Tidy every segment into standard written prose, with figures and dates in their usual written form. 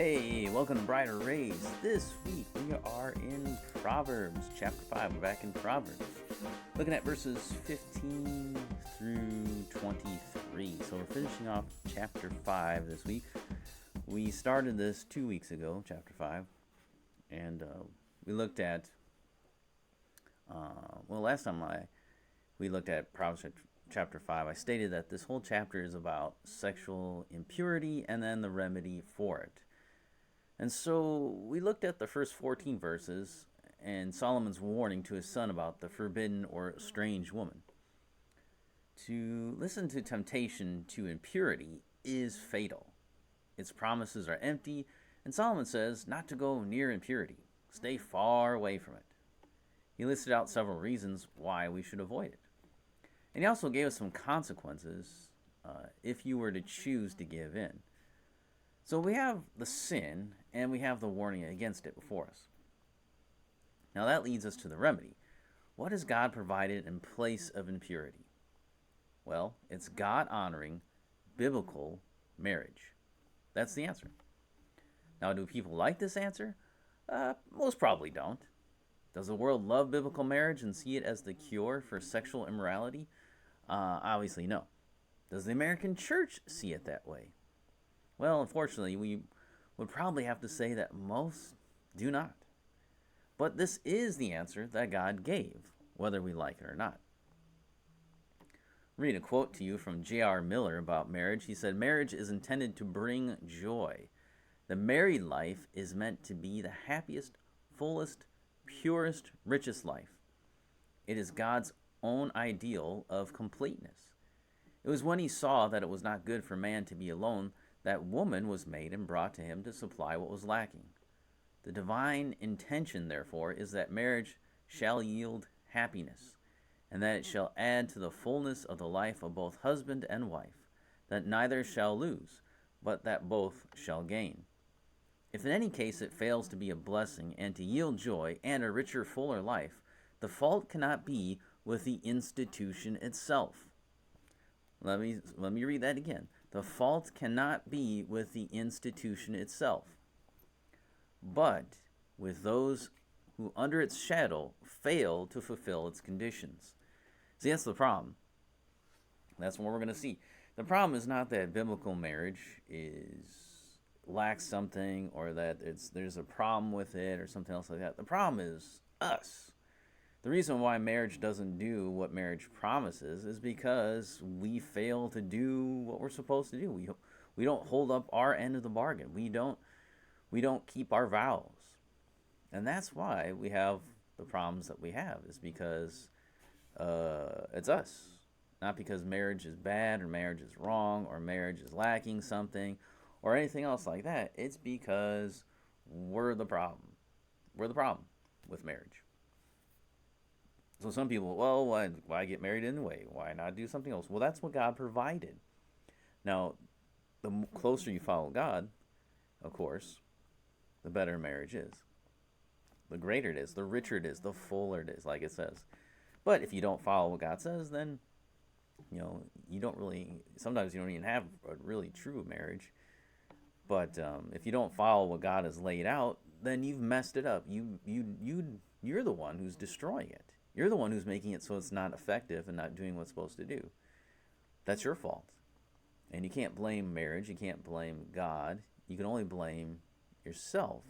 Hey, welcome to Brighter Rays. This week we are in Proverbs chapter 5. We're back in Proverbs, looking at verses 15 through 23. So we're finishing off chapter 5 this week. We started this 2 weeks ago, chapter 5, and we looked at, last time we looked at Proverbs chapter 5, I stated that this whole chapter is about sexual impurity and then the remedy for it. And so we looked at the first 14 verses and Solomon's warning to his son about the forbidden or strange woman. To listen to temptation to impurity is fatal. Its promises are empty, and Solomon says not to go near impurity. Stay far away from it. He listed out several reasons why we should avoid it. And he also gave us some consequences if you were to choose to give in. So we have the sin, and we have the warning against it before us. Now that leads us to the remedy. What has God provided in place of impurity? Well, it's God-honoring, biblical marriage. That's the answer. Now, do people like this answer? Most probably don't. Does the world love biblical marriage and see it as the cure for sexual immorality? Obviously, no. Does the American church see it that way? Well, unfortunately, we would probably have to say that most do not. But this is the answer that God gave, whether we like it or not. Read a quote to you from J.R. Miller about marriage. He said, "Marriage is intended to bring joy. The married life is meant to be the happiest, fullest, purest, richest life. It is God's own ideal of completeness. It was when he saw that it was not good for man to be alone that woman was made and brought to him to supply what was lacking. The divine intention, therefore, is that marriage shall yield happiness, and that it shall add to the fullness of the life of both husband and wife, that neither shall lose, but that both shall gain. If in any case it fails to be a blessing and to yield joy and a richer, fuller life, the fault cannot be with the institution itself." Let me read that again. The fault cannot be with the institution itself, but with those who under its shadow fail to fulfill its conditions. See, that's the problem. That's what we're going to see. The problem is not that biblical marriage lacks something, or that there's a problem with it or something else like that. The problem is us. The reason why marriage doesn't do what marriage promises is because we fail to do what we're supposed to do. We don't hold up our end of the bargain. We don't keep our vows. And that's why we have the problems that we have, is because it's us. Not because marriage is bad or marriage is wrong or marriage is lacking something or anything else like that. It's because we're the problem. We're the problem with marriage. So some people, well, why get married anyway? Why not do something else? Well, that's what God provided. Now, the closer you follow God, of course, the better marriage is. The greater it is, the richer it is, the fuller it is, like it says. But if you don't follow what God says, then, you don't really, sometimes you don't even have a really true marriage. But if you don't follow what God has laid out, then you've messed it up. You're the one who's destroying it. You're the one who's making it so it's not effective and not doing what's supposed to do. That's your fault. And you can't blame marriage. You can't blame God. You can only blame yourself.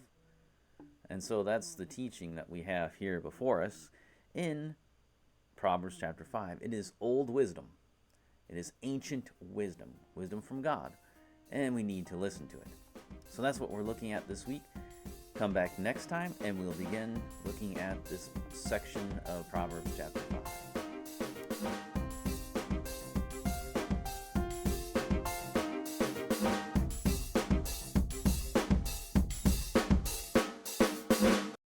And so that's the teaching that we have here before us in Proverbs chapter 5. It is old wisdom. It is ancient wisdom. Wisdom from God. And we need to listen to it. So that's what we're looking at this week. Come back next time and we'll begin looking at this section of Proverbs chapter 5.